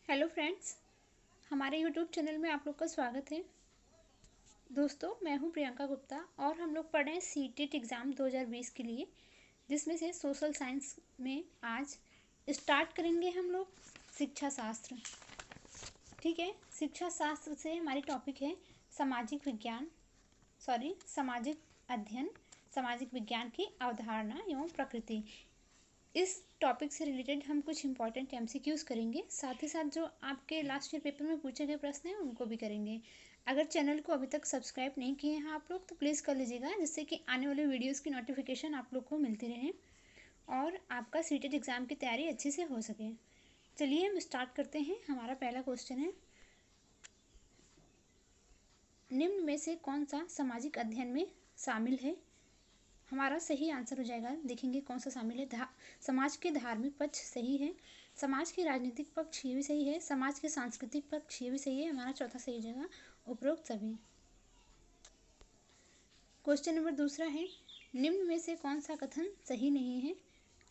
Hello friends, हमारे YouTube channel में आप लोग का स्वागत है। दोस्तों, मैं हूं प्रियंका गुप्ता और हम लोग पढ़ रहे हैं सीटेट एग्ज़ाम 2020 के लिए, जिसमें से सोशल साइंस में आज स्टार्ट करेंगे हम लोग शिक्षा शास्त्र। ठीक है, शिक्षा शास्त्र से हमारी टॉपिक है सामाजिक अध्ययन, सामाजिक विज्ञान की अवधारणा एवं प्रकृति। इस टॉपिक से रिलेटेड हम कुछ इंपॉर्टेंट एमसीक्यूज़ करेंगे, साथ ही साथ जो आपके लास्ट ईयर पेपर में पूछे गए प्रश्न हैं उनको भी करेंगे। अगर चैनल को अभी तक सब्सक्राइब नहीं किए हैं आप लोग तो प्लीज़ कर लीजिएगा, जिससे कि आने वाले वीडियोज़ की नोटिफिकेशन आप लोग को मिलती रहे और आपका सीटेट एग्ज़ाम की तैयारी अच्छे से हो सके। चलिए हम स्टार्ट करते हैं। हमारा पहला क्वेश्चन है, निम्न में से कौन सा सामाजिक अध्ययन में शामिल है? हमारा सही आंसर हो जाएगा, देखेंगे कौन सा शामिल है। समाज के धार्मिक पक्ष सही है, समाज के राजनीतिक पक्ष ये भी सही है, समाज के सांस्कृतिक पक्ष ये भी सही है। हमारा चौथा सही हो जाएगा, उपरोक्त सभी। क्वेश्चन नंबर दूसरा है, निम्न में से कौन सा कथन सही नहीं है?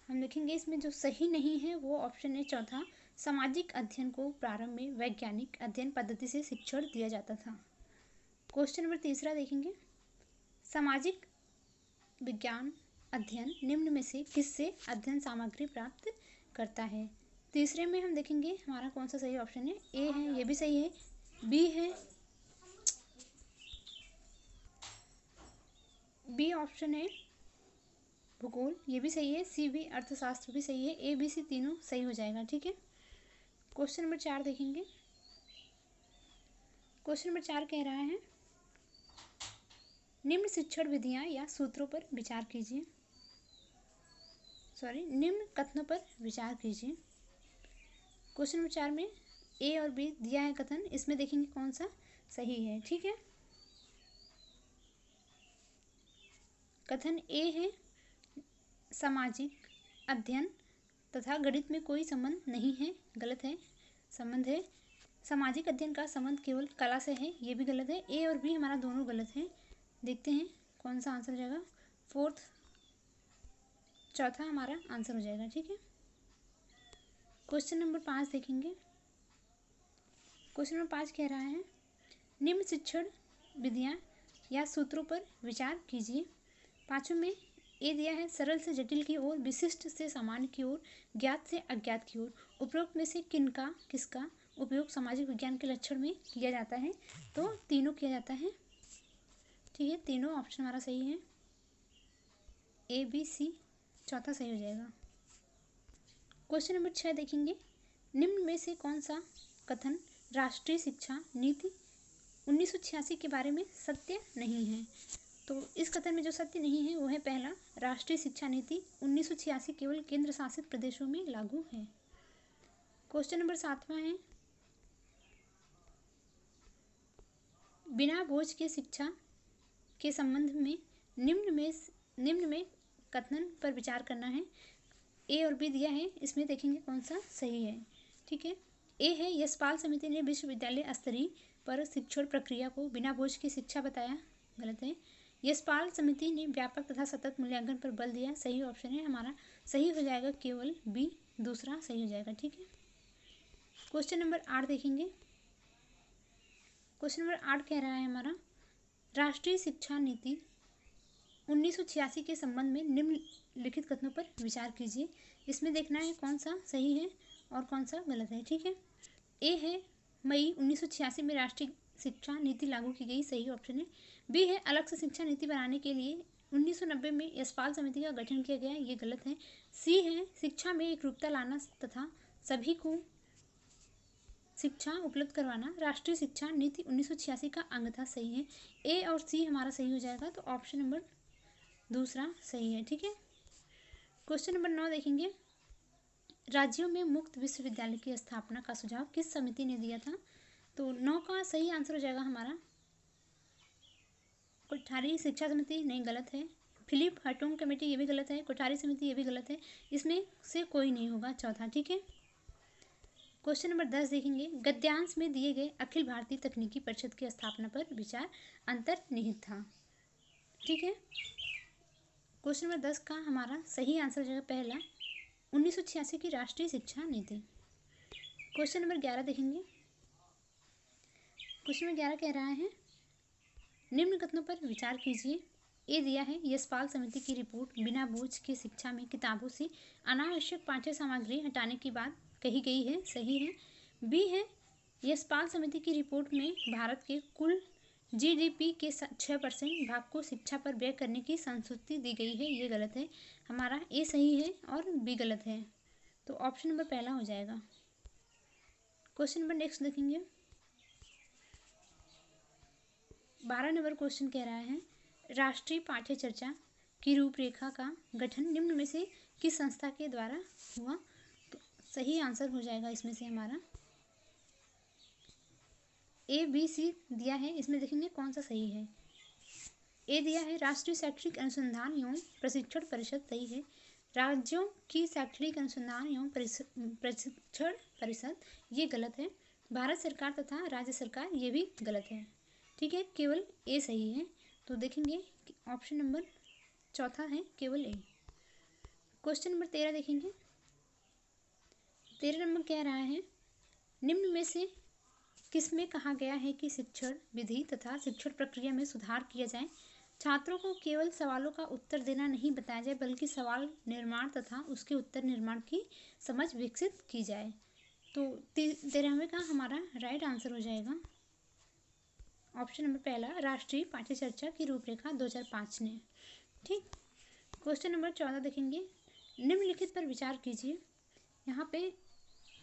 हम देखेंगे इसमें जो सही नहीं है वो ऑप्शन है चौथा, सामाजिक अध्ययन को प्रारंभ में वैज्ञानिक अध्ययन पद्धति से शिक्षण दिया जाता था। क्वेश्चन नंबर तीसरा देखेंगे, सामाजिक विज्ञान अध्ययन निम्न में से किससे अध्ययन सामग्री प्राप्त करता है? तीसरे में हम देखेंगे हमारा कौन सा सही ऑप्शन है। ए है, ये भी सही है। बी है, बी ऑप्शन है भूगोल, ये भी सही है। सी भी अर्थशास्त्र भी सही है। ए बी सी तीनों सही हो जाएगा। ठीक है, क्वेश्चन नंबर 4 देखेंगे। क्वेश्चन नंबर 4 कह रहा है, निम्न शिक्षण विधियां या सूत्रों पर विचार कीजिए। निम्न कथनों पर विचार कीजिए। क्वेश्चन नंबर 4 में ए और बी दिया है कथन, इसमें देखेंगे कौन सा सही है। ठीक है, कथन ए है, सामाजिक अध्ययन तथा गणित में कोई संबंध नहीं है, गलत है। संबंध है, सामाजिक अध्ययन का संबंध केवल कला से है, ये भी गलत है। ए और बी हमारा दोनों गलत है। देखते हैं कौन सा आंसर हो जाएगा। चौथा हमारा आंसर हो जाएगा। ठीक है, क्वेश्चन नंबर 5 देखेंगे। क्वेश्चन नंबर 5 कह रहा है, निम्न शिक्षण विधियां या सूत्रों पर विचार कीजिए। पांचों में ए दिया है, सरल से जटिल की ओर, विशिष्ट से सामान्य की ओर, ज्ञात से अज्ञात की ओर। उपरोक्त में से किसका उपयोग सामाजिक विज्ञान के लक्षण में किया जाता है? तो तीनों किया जाता है। ठीक है, तीनों ऑप्शन हमारा सही है, ए बी सी चौथा सही हो जाएगा। क्वेश्चन नंबर 6 देखेंगे, निम्न में से कौन सा कथन राष्ट्रीय शिक्षा नीति 1986 के बारे में सत्य नहीं है? तो इस कथन में जो सत्य नहीं है वो है पहला, राष्ट्रीय शिक्षा नीति 1986 केवल केंद्र शासित प्रदेशों में लागू है। क्वेश्चन नंबर 7वां है, बिना बोझ के शिक्षा के संबंध में निम्न में कथन पर विचार करना है। ए और बी दिया है, इसमें देखेंगे कौन सा सही है। ठीक है, ए है, यशपाल समिति ने विश्वविद्यालय स्तरीय पर शिक्षण प्रक्रिया को बिना बोझ की शिक्षा बताया, गलत है। यशपाल समिति ने व्यापक तथा सतत मूल्यांकन पर बल दिया, सही ऑप्शन है हमारा, सही हो जाएगा केवल बी, दूसरा सही हो जाएगा। ठीक है, क्वेश्चन नंबर 8 देखेंगे। क्वेश्चन नंबर 8 कह रहा है हमारा, राष्ट्रीय शिक्षा नीति 1986 के संबंध में निम्नलिखित कथनों पर विचार कीजिए। इसमें देखना है कौन सा सही है और कौन सा गलत है। ठीक है, ए है, मई 1986 में राष्ट्रीय शिक्षा नीति लागू की गई, सही ऑप्शन है। बी है, अलग से शिक्षा नीति बनाने के लिए 1990 में यशपाल समिति का गठन किया गया, ये गलत है। सी है, शिक्षा में एकरूपता लाना तथा सभी को शिक्षा उपलब्ध करवाना राष्ट्रीय शिक्षा नीति 1986 का अंग था, सही है। ए और सी हमारा सही हो जाएगा, तो ऑप्शन नंबर दूसरा सही है। ठीक है, क्वेश्चन नंबर 9 देखेंगे, राज्यों में मुक्त विश्वविद्यालय की स्थापना का सुझाव किस समिति ने दिया था? तो 9 का सही आंसर हो जाएगा हमारा कोठारी शिक्षा समिति, नहीं गलत है। फिलिप हटोंग कमेटी, ये भी गलत है। कोठारी समिति, ये भी गलत है। इसमें से कोई नहीं होगा, चौथा। ठीक है, क्वेश्चन नंबर 10 देखेंगे, गद्यांश में दिए गए अखिल भारतीय तकनीकी परिषद की स्थापना पर विचार अंतर्निहित था। ठीक है, क्वेश्चन नंबर 10 का हमारा सही आंसर हो जाएगा पहला, 1986 की राष्ट्रीय शिक्षा नीति। क्वेश्चन नंबर 11 देखेंगे। क्वेश्चन नंबर 11 कह रहा है निम्न कथनों पर विचार कीजिए। ए दिया है यशपाल समिति की रिपोर्ट बिना बोझ के शिक्षा में किताबों से अनावश्यक पाठ्य सामग्री हटाने की बात कही गई है, सही है। बी है यशपाल समिति की रिपोर्ट में भारत के कुल जीडीपी के 6% भाग को शिक्षा पर व्यय करने की संस्तुति दी गई है, ये गलत है। हमारा ए सही है और बी गलत है, तो ऑप्शन नंबर पहला हो जाएगा। क्वेश्चन नंबर नेक्स्ट देखेंगे। 12 नंबर क्वेश्चन कह रहा है राष्ट्रीय पाठ्य चर्चा की रूपरेखा का गठन निम्न में से किस संस्था के द्वारा हुआ, तो सही आंसर हो जाएगा इसमें से हमारा ए बी सी दिया है, इसमें देखेंगे कौन सा सही है। ए दिया है राष्ट्रीय शैक्षिक अनुसंधान एवं प्रशिक्षण परिषद, सही है। राज्यों की शैक्षणिक अनुसंधान एवं प्रशिक्षण परिषद, ये गलत है। भारत सरकार तथा राज्य सरकार, ये भी गलत है। ठीक है, केवल ए सही है, तो देखेंगे ऑप्शन नंबर चौथा है केवल ए। क्वेश्चन नंबर 13 देखेंगे। 13 नंबर कह रहा है निम्न में से किसमें कहा गया है कि शिक्षण विधि तथा शिक्षण प्रक्रिया में सुधार किया जाए। छात्रों को केवल सवालों का उत्तर देना नहीं बताया जाए, बल्कि सवाल निर्माण तथा उसके उत्तर निर्माण की समझ विकसित की जाए, तो 13वें का हमारा राइट आंसर हो जाएगा ऑप्शन नंबर पहला, राष्ट्रीय पाठ्य चर्चा की रूपरेखा 2005 ने। ठीक, क्वेश्चन नंबर 14 देखेंगे। निम्नलिखित पर विचार कीजिए। यहाँ पे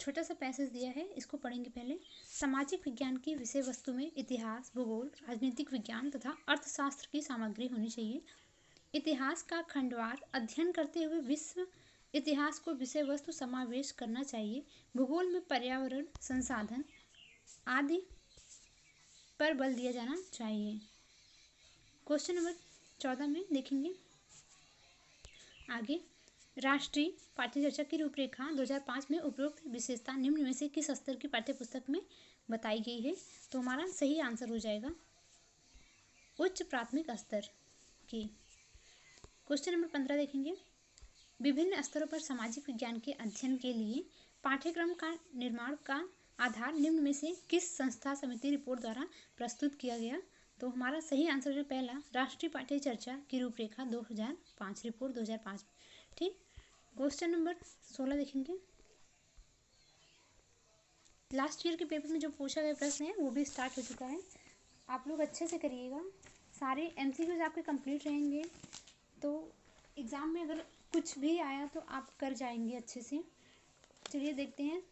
छोटा सा पैसेज दिया है, इसको पढ़ेंगे पहले। सामाजिक विज्ञान की विषय वस्तु में इतिहास, भूगोल, राजनीतिक विज्ञान तथा अर्थशास्त्र की सामग्री होनी चाहिए। इतिहास का खंडवार अध्ययन करते हुए विश्व इतिहास को विषय वस्तु समावेश करना चाहिए। भूगोल में पर्यावरण, संसाधन आदि पर बल दिया जाना चाहिए। क्वेश्चन नंबर 14 में देखेंगे आगे। राष्ट्रीय पाठ्य चर्चा की रूपरेखा 2005 में उपरोक्त विशेषता निम्न में से किस स्तर की पाठ्यपुस्तक में बताई गई है, तो हमारा सही आंसर हो जाएगा उच्च प्राथमिक स्तर की। क्वेश्चन नंबर 15 देखेंगे। विभिन्न स्तरों पर सामाजिक विज्ञान के अध्ययन के लिए पाठ्यक्रम का निर्माण का आधार निम्न में से किस संस्था समिति रिपोर्ट द्वारा प्रस्तुत किया गया, तो हमारा सही आंसर है पहला, राष्ट्रीय पाठ्य चर्चा की रूपरेखा 2005 रिपोर्ट 2005। ठीक, क्वेश्चन नंबर 16 देखेंगे। लास्ट ईयर के पेपर में जो पूछा गया प्रश्न है वो भी स्टार्ट हो चुका है, आप लोग अच्छे से करिएगा। सारे MCQs आपके कंप्लीट रहेंगे, तो एग्ज़ाम में अगर कुछ भी आया तो आप कर जाएंगे अच्छे से। चलिए देखते हैं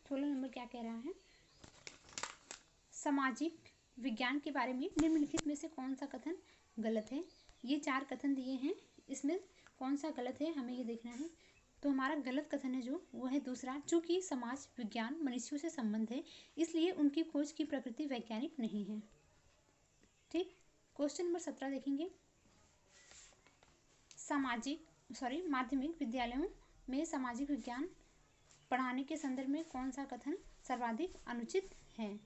16 नंबर क्या कह रहा है। सामाजिक विज्ञान के बारे में निम्नलिखित में से कौन सा कथन गलत है। ये 4 कथन दिए हैं, इसमें कौन सा गलत है हमें ये देखना है। तो हमारा गलत कथन है जो वो है दूसरा, चूँकि समाज विज्ञान मनुष्यों से संबंध है इसलिए उनकी खोज की प्रकृति वैज्ञानिक नहीं है। ठीक, क्वेश्चन नंबर 17 देखेंगे। माध्यमिक विद्यालयों में सामाजिक विज्ञान पढ़ाने के संदर्भ में कौन सा कथन सर्वाधिक अनुचित है।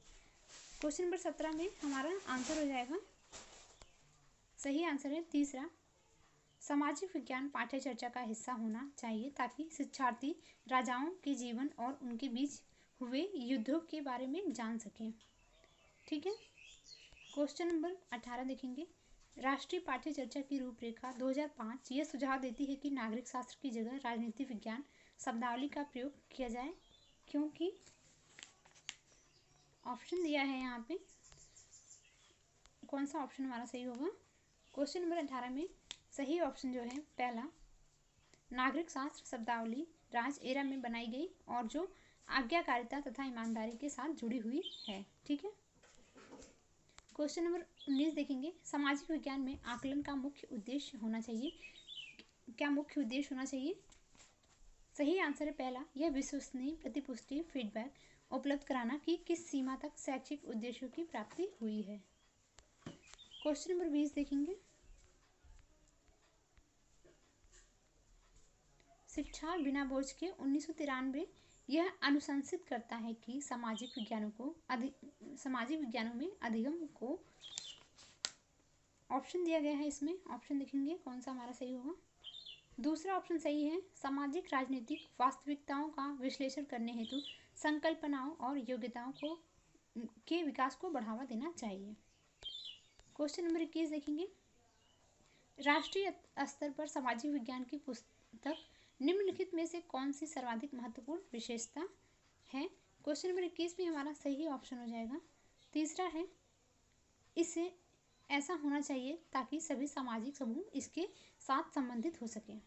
क्वेश्चन नंबर 17 में हमारा आंसर हो जाएगा, सही आंसर है तीसरा, सामाजिक विज्ञान पाठ्य चर्चा का हिस्सा होना चाहिए ताकि शिक्षार्थी राजाओं के जीवन और उनके बीच हुए युद्धों के बारे में जान सकें। ठीक है, क्वेश्चन नंबर 18 देखेंगे। राष्ट्रीय पाठ्य चर्चा की रूपरेखा 2005 यह सुझाव देती है कि नागरिक शास्त्र की जगह राजनीति विज्ञान शब्दावली का प्रयोग किया जाए, क्योंकि ऑप्शन दिया है यहाँ पे, कौन सा ऑप्शन हमारा सही होगा। क्वेश्चन नंबर 18 में सही ऑप्शन जो है पहला, नागरिक शास्त्र शब्दावली राज एरा में बनाई गई और जो आज्ञाकारिता तथा ईमानदारी के साथ जुड़ी हुई है। ठीक है, क्वेश्चन नंबर 19 देखेंगे। सामाजिक विज्ञान में आकलन का मुख्य उद्देश्य होना चाहिए, क्या मुख्य उद्देश्य होना चाहिए। सही आंसर है पहला, यह विश्वसनीय प्रतिपुष्टि फीडबैक उपलब्ध कराना कि किस सीमा तक शैक्षिक उद्देश्यों की प्राप्ति हुई है। क्वेश्चन नंबर 20 देखेंगे। शिक्षा बिना बोझ के 1993 यह अनुशंसित करता है कि सामाजिक विज्ञानों में अधिगम को, ऑप्शन दिया गया है इसमें, ऑप्शन देखेंगे कौन सा हमारा सही होगा। दूसरा ऑप्शन सही है, सामाजिक राजनीतिक वास्तविकताओं का विश्लेषण करने हेतु संकल्पनाओं और योग्यताओं को के विकास को बढ़ावा देना चाहिए। क्वेश्चन नंबर 21 देखेंगे, राष्ट्रीय स्तर पर सामाजिक विज्ञान की पुस्तक निम्नलिखित में से कौन सी सर्वाधिक महत्वपूर्ण विशेषता है। क्वेश्चन नंबर 21 में हमारा सही ऑप्शन हो जाएगा तीसरा है, इसे ऐसा होना चाहिए ताकि सभी सामाजिक समूह इसके साथ संबंधित हो सके।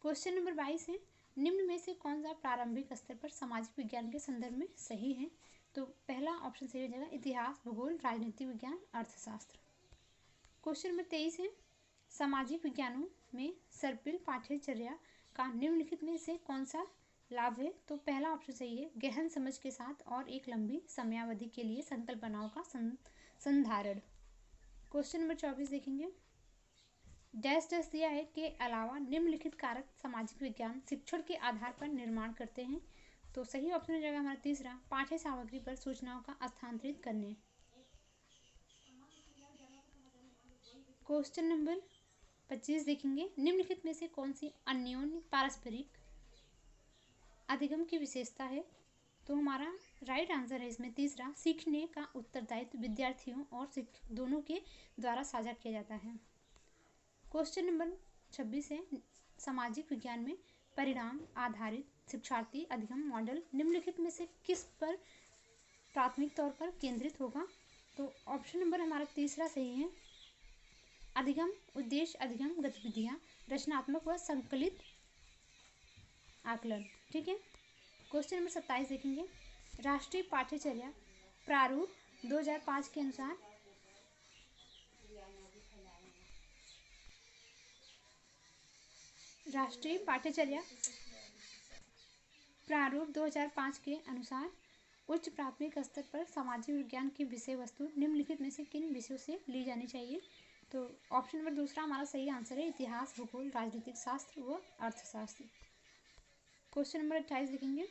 क्वेश्चन नंबर 22 है, निम्न में से कौन सा प्रारंभिक स्तर पर सामाजिक विज्ञान के संदर्भ में सही है। तो पहला ऑप्शन सही हो जाएगा इतिहास, भूगोल, राजनीति विज्ञान, अर्थशास्त्र। क्वेश्चन नंबर 23 है, सामाजिक विज्ञानों में सर्पिल पाठ्यचर्या का निम्नलिखित में से कौन सा लाभ है। तो पहला ऑप्शन सही है, गहन समझ के साथ और एक लंबी समयावधि के लिए संकल्पनाओं का संधारण। क्वेश्चन नंबर 24 देखेंगे, डैश डैश दिया है के अलावा निम्नलिखित कारक सामाजिक विज्ञान शिक्षण के आधार पर निर्माण करते हैं। तो सही ऑप्शन हो जाएगा हमारा तीसरा, पाठ्य सामग्री पर सूचनाओं का स्थानांतरित करने। क्वेश्चन नंबर 25 देखेंगे, निम्नलिखित में से कौन सी अन्योन्य पारस्परिक अधिगम की विशेषता है। तो हमारा राइट आंसर है इसमें तीसरा, सीखने का उत्तरदायित्व विद्यार्थियों और शिक्षक दोनों के द्वारा साझा किया जाता है। क्वेश्चन नंबर 26 है, सामाजिक विज्ञान में परिणाम आधारित शिक्षार्थी अधिगम मॉडल निम्नलिखित में से किस पर प्राथमिक तौर पर केंद्रित होगा। तो ऑप्शन नंबर हमारा तीसरा सही है, अधिगम उद्देश्य अधिगम गतिविधियां रचनात्मक व संकलित आकलन। ठीक है। क्वेश्चन नंबर 27 देखेंगे, राष्ट्रीय पाठ्यचर्या प्रारूप 2005 के अनुसार राष्ट्रीय पाठ्यचर्या प्रारूप 2005 के अनुसार उच्च प्राथमिक स्तर पर सामाजिक विज्ञान की विषय वस्तु निम्नलिखित में से किन विषयों से ली जानी चाहिए। तो ऑप्शन नंबर दूसरा हमारा सही आंसर है, इतिहास, भूगोल, राजनीतिक शास्त्र व अर्थशास्त्र। क्वेश्चन नंबर 28 देखेंगे,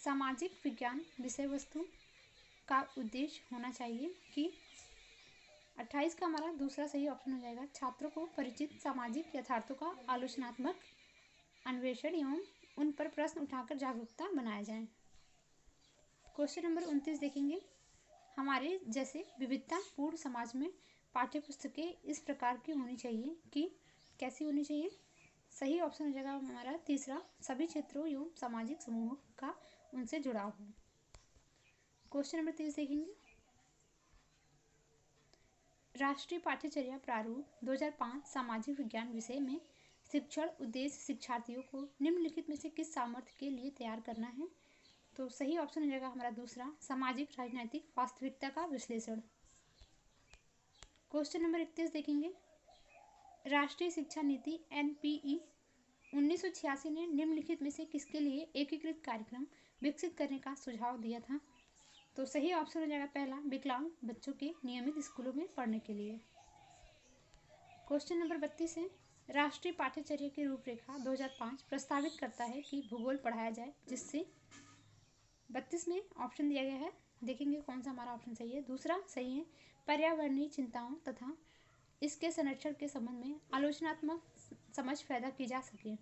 सामाजिक विज्ञान विषय वस्तु का उद्देश्य होना चाहिए कि 28 का हमारा दूसरा सही ऑप्शन हो जाएगा, छात्रों को परिचित सामाजिक यथार्थों का आलोचनात्मक अन्वेषण एवं उन पर प्रश्न उठाकर जागरूकता बनाया जाए। क्वेश्चन नंबर 29 देखेंगे, हमारे जैसे विविधतापूर्ण समाज में पाठ्य पुस्तकें इस प्रकार की होनी चाहिए कि कैसी होनी चाहिए। सही ऑप्शन हो जाएगा हमारा तीसरा, सभी क्षेत्रों एवं सामाजिक समूहों का उनसे जुड़ाव हो। क्वेश्चन नंबर 30 देखेंगे, राष्ट्रीय पाठ्यचर्या प्रारूप 2005 सामाजिक विज्ञान विषय में शिक्षण उद्देश्य शिक्षार्थियों को निम्नलिखित में से किस सामर्थ्य के लिए तैयार करना है। तो सही ऑप्शन हो जाएगा हमारा दूसरा, सामाजिक राजनीतिक वास्तविकता का विश्लेषण। क्वेश्चन नंबर 31 देखेंगे, राष्ट्रीय शिक्षा नीति NPE 1986 ने निम्नलिखित में से किसके लिए एकीकृत कार्यक्रम विकसित करने का सुझाव दिया था। तो सही ऑप्शन हो जाएगा पहला, विकलांग बच्चों के नियमित स्कूलों में पढ़ने के लिए। क्वेश्चन नंबर 32 है, राष्ट्रीय पाठ्यचर्या की रूपरेखा 2005 प्रस्तावित करता है कि भूगोल पढ़ाया जाए, जिससे 32 में ऑप्शन दिया गया है, देखेंगे कौन सा हमारा ऑप्शन सही है। दूसरा सही है, पर्यावरणीय चिंताओं तथा इसके संरक्षण के संबंध में आलोचनात्मक समझ पैदा की जा सके।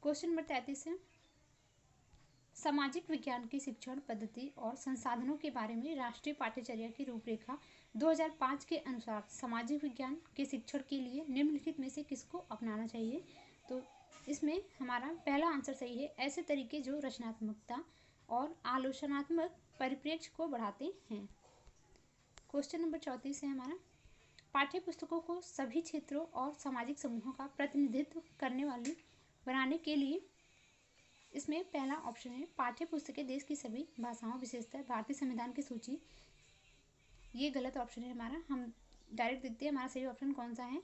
क्वेश्चन नंबर 33 है, सामाजिक विज्ञान की शिक्षण पद्धति और संसाधनों के बारे में राष्ट्रीय पाठ्यचर्या की रूपरेखा 2005 के अनुसार सामाजिक विज्ञान के शिक्षण के लिए निम्नलिखित में से किसको अपनाना चाहिए। तो इसमें हमारा पहला आंसर सही है, ऐसे तरीके जो रचनात्मकता और आलोचनात्मक परिप्रेक्ष्य को बढ़ाते हैं। क्वेश्चन नंबर 34 है हमारा, पाठ्य पुस्तकों को सभी क्षेत्रों और सामाजिक समूहों का प्रतिनिधित्व करने वाली बनाने के लिए इसमें पहला ऑप्शन है, पाठ्य पुस्तकें देश की सभी भाषाओं विशेषतः भारतीय संविधान की सूची। ये गलत ऑप्शन है हमारा, हम डायरेक्ट देखते हैं हमारा सही ऑप्शन कौन सा है।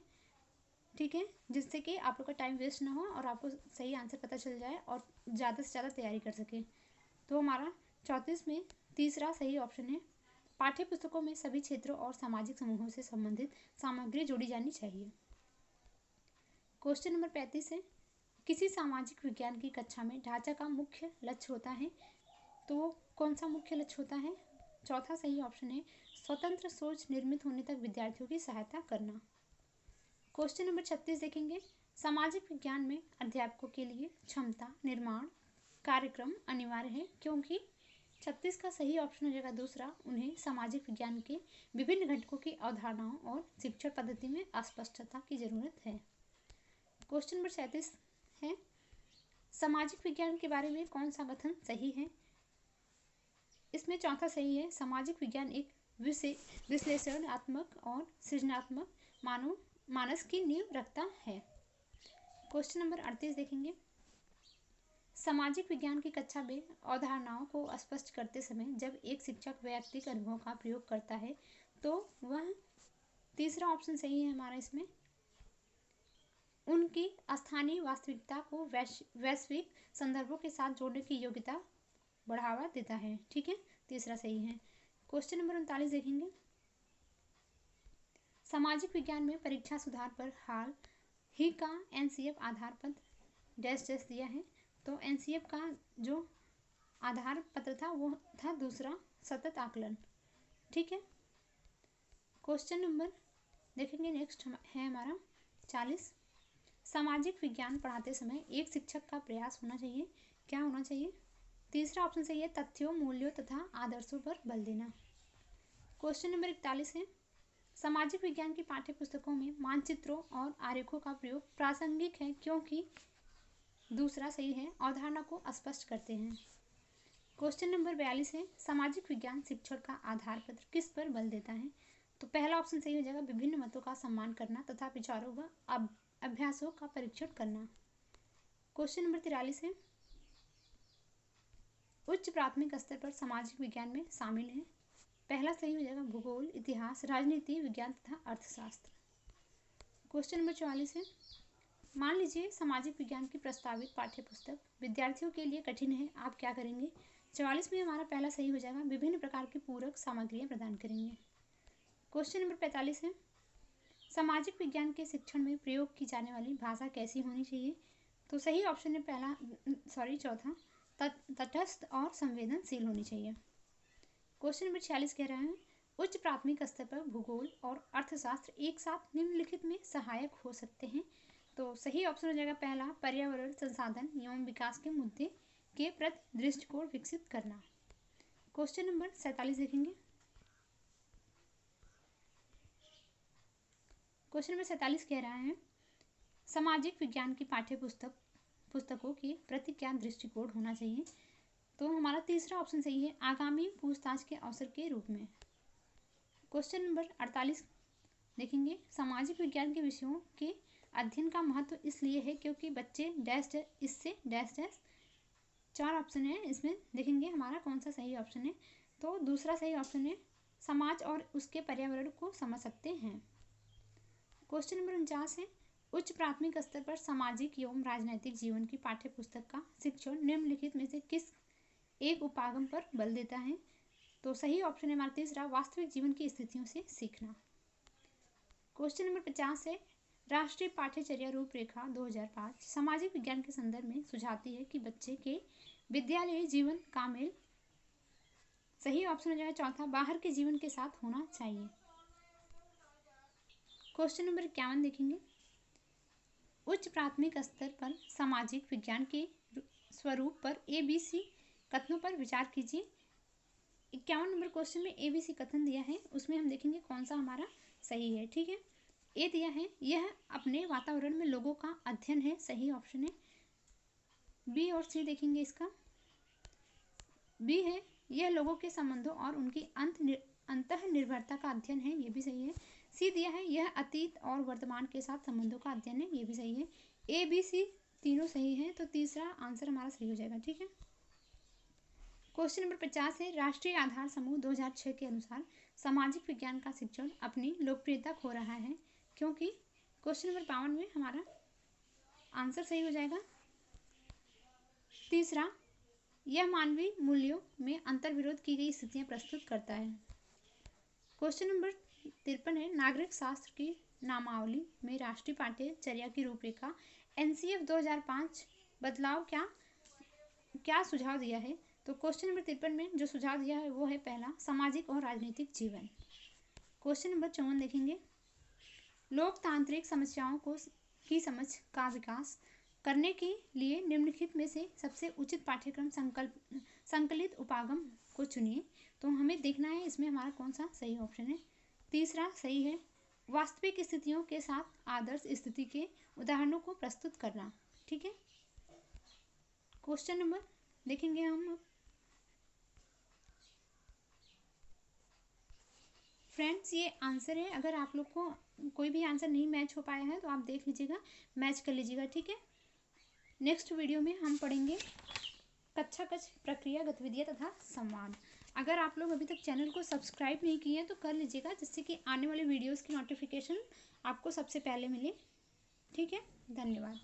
ठीक है, जिससे कि आप लोग का टाइम वेस्ट ना हो और आपको सही आंसर पता चल जाए और ज़्यादा से ज़्यादा तैयारी कर सके। तो हमारा 34 में तीसरा सही ऑप्शन है, पाठ्य पुस्तकों में सभी क्षेत्रों और सामाजिक समूहों से संबंधित सामग्री जोड़ी जानी चाहिए। क्वेश्चन नंबर 35 है, किसी सामाजिक विज्ञान की कक्षा में ढांचा का मुख्य लक्ष्य होता है, तो कौन सा मुख्य लक्ष्य होता है। चौथा सही ऑप्शन है, स्वतंत्र सोच निर्मित होने तक विद्यार्थियों की सहायता करना। क्वेश्चन नंबर 36 देखेंगे, सामाजिक विज्ञान में अध्यापकों के लिए क्षमता निर्माण कार्यक्रम अनिवार्य है, क्योंकि 36 का सही ऑप्शन हो जाएगा दूसरा, उन्हें सामाजिक विज्ञान के विभिन्न घटकों की अवधारणाओं और शिक्षण पद्धति में अस्पष्टता की जरूरत है। क्वेश्चन नंबर 37 है, सामाजिक विज्ञान के बारे में कौन सा कथन सही है? इसमें चौथा सही है, सामाजिक विज्ञान एक विश्लेषणात्मक और सृजनात्मक मानस की नींव रखता है। क्वेश्चन नंबर 38 देखेंगे, सामाजिक विज्ञान की कक्षा में अवधारणाओं को स्पष्ट करते समय जब एक शिक्षक वैयक्तिक अनुभव का प्रयोग करता है तो वह, तीसरा ऑप्शन सही है हमारा इसमें, उनकी स्थानीय वास्तविकता को वैश्विक संदर्भों के साथ जोड़ने की योग्यता बढ़ावा देता है। ठीक है, तीसरा सही है। क्वेश्चन नंबर 39 देखेंगे, सामाजिक विज्ञान में परीक्षा सुधार पर हाल ही का एनसीएफ आधार पत्र डैश डैश दिया है। तो एनसीएफ का जो आधार पत्र था वो था दूसरा, सतत आकलन। ठीक है, क्वेश्चन नंबर देखेंगे नेक्स्ट है हमारा 40, सामाजिक विज्ञान पढ़ाते समय एक शिक्षक का प्रयास होना चाहिए, क्या होना चाहिए? तीसरा ऑप्शन सही है, तथ्यों, मूल्यों तथा आदर्शों पर बल देना। क्वेश्चन नंबर 41 है, सामाजिक विज्ञान की पाठ्य पुस्तकों में मानचित्रों और आरेखों का प्रयोग प्रासंगिक है, क्योंकि दूसरा सही है, अवधारणा को स्पष्ट करते हैं। क्वेश्चन नंबर 42 है, सामाजिक विज्ञान शिक्षण का आधार पत्र किस पर बल देता है? तो पहला ऑप्शन सही हो जाएगा, विभिन्न मतों का सम्मान करना तथा विचारों व अभ्यासों का परीक्षण करना। क्वेश्चन नंबर 43 है, उच्च प्राथमिक स्तर पर सामाजिक विज्ञान में शामिल है, पहला सही हो जाएगा, भूगोल, इतिहास, राजनीति विज्ञान तथा अर्थशास्त्र। क्वेश्चन नंबर 44 है, मान लीजिए सामाजिक विज्ञान की प्रस्तावित पाठ्य पुस्तक विद्यार्थियों के लिए कठिन है, आप क्या करेंगे? 44 में हमारा पहला सही हो जाएगा, विभिन्न प्रकार की पूरक सामग्रियां प्रदान करेंगे। क्वेश्चन नंबर 45 है, सामाजिक विज्ञान के शिक्षण में प्रयोग की जाने वाली भाषा कैसी होनी चाहिए? तो सही ऑप्शन है चौथा, तटस्थ और संवेदनशील होनी चाहिए। क्वेश्चन नंबर 46 कह रहा है, उच्च प्राथमिक स्तर पर भूगोल और अर्थशास्त्र एक साथ निम्नलिखित में सहायक हो सकते हैं। तो सही ऑप्शन हो जाएगा पहला, पर्यावरण, संसाधन एवं विकास के मुद्दे के प्रति दृष्टिकोण विकसित करना। क्वेश्चन नंबर 47 देखेंगे, क्वेश्चन नंबर 47 कह रहा है, सामाजिक विज्ञान की पाठ्य पुस्तकों के प्रति क्या दृष्टिकोण होना चाहिए? तो हमारा तीसरा ऑप्शन सही है, आगामी पूछताछ के अवसर के रूप में। क्वेश्चन नंबर 48 देखेंगे, सामाजिक विज्ञान के विषयों के अध्ययन का महत्व इसलिए है क्योंकि बच्चे डैश इससे डैश डैश, चार ऑप्शन है, इसमें देखेंगे हमारा कौन सा सही ऑप्शन है। तो दूसरा सही ऑप्शन है, समाज और उसके पर्यावरण को समझ सकते हैं। क्वेश्चन नंबर 49 है, उच्च प्राथमिक स्तर पर सामाजिक एवं राजनैतिक जीवन की पाठ्य पुस्तक का शिक्षण निम्नलिखित में से किस एक उपागम पर बल देता है? तो सही ऑप्शन है हमारा तीसरा, वास्तविक जीवन की स्थितियों से सीखना। क्वेश्चन नंबर 50 है, राष्ट्रीय पाठ्यचर्या रूपरेखा 2005 सामाजिक विज्ञान के संदर्भ में सुझाती है कि बच्चे के विद्यालयी जीवन का मेल, सही ऑप्शन हो जाएगा चौथा, बाहर के जीवन के साथ होना चाहिए। क्वेश्चन नंबर 51 देखेंगे, उच्च प्राथमिक स्तर पर सामाजिक विज्ञान के स्वरूप पर ABC कथनों पर विचार कीजिए। 51 नंबर क्वेश्चन में ABC कथन दिया है, उसमें हम देखेंगे कौन सा हमारा सही है। ठीक है, ए दिया है, यह अपने वातावरण में लोगों का अध्ययन है, सही ऑप्शन है। बी और सी देखेंगे, इसका बी है, यह लोगों के संबंधों और उनकी अंतः निर्भरता का अध्ययन है, ये भी सही है। सी दिया है, यह अतीत और वर्तमान के साथ संबंधों का अध्ययन है, ये भी सही है। ए बी सी तीनों सही है, तो तीसरा आंसर हमारा सही हो जाएगा। ठीक है, क्वेश्चन नंबर 50 है, राष्ट्रीय आधार समूह 2006 के अनुसार सामाजिक विज्ञान का शिक्षण अपनी लोकप्रियता खो रहा है, क्योंकि क्वेश्चन नंबर 52 में हमारा आंसर सही हो जाएगा तीसरा, यह मानवीय मूल्यों में अंतर्विरोध की गई स्थितियां प्रस्तुत करता है। क्वेश्चन नंबर 53 है, नागरिक शास्त्र की नामावली में राष्ट्रीय पाठ्यचर्या की रूपरेखा एनसीएफ 2005 बदलाव क्या सुझाव दिया है? तो क्वेश्चन नंबर 53 में जो सुझाव दिया है वो है पहला, सामाजिक और राजनीतिक जीवन। क्वेश्चन नंबर 54 देखेंगे, लोकतांत्रिक समस्याओं की समझ का विकास करने के लिए निम्नलिखित में से सबसे उचित पाठ्यक्रम संकलित उपागम को चुनिए। तो हमें देखना है इसमें हमारा कौन सा सही ऑप्शन है। तीसरा सही है, वास्तविक स्थितियों के साथ आदर्श स्थिति के उदाहरणों को प्रस्तुत करना। ठीक है, क्वेश्चन नंबर देखेंगे हम अब। फ्रेंड्स ये आंसर है, अगर आप लोग को कोई भी आंसर नहीं मैच हो पाया है तो आप देख लीजिएगा, मैच कर लीजिएगा। ठीक है, नेक्स्ट वीडियो में हम पढ़ेंगे कक्षा कक्ष प्रक्रिया गतिविधियाँ तथा संवाद। अगर आप लोग अभी तक चैनल को सब्सक्राइब नहीं किए हैं तो कर लीजिएगा, जिससे कि आने वाले वीडियोस की नोटिफिकेशन आपको सबसे पहले मिले। ठीक है, धन्यवाद।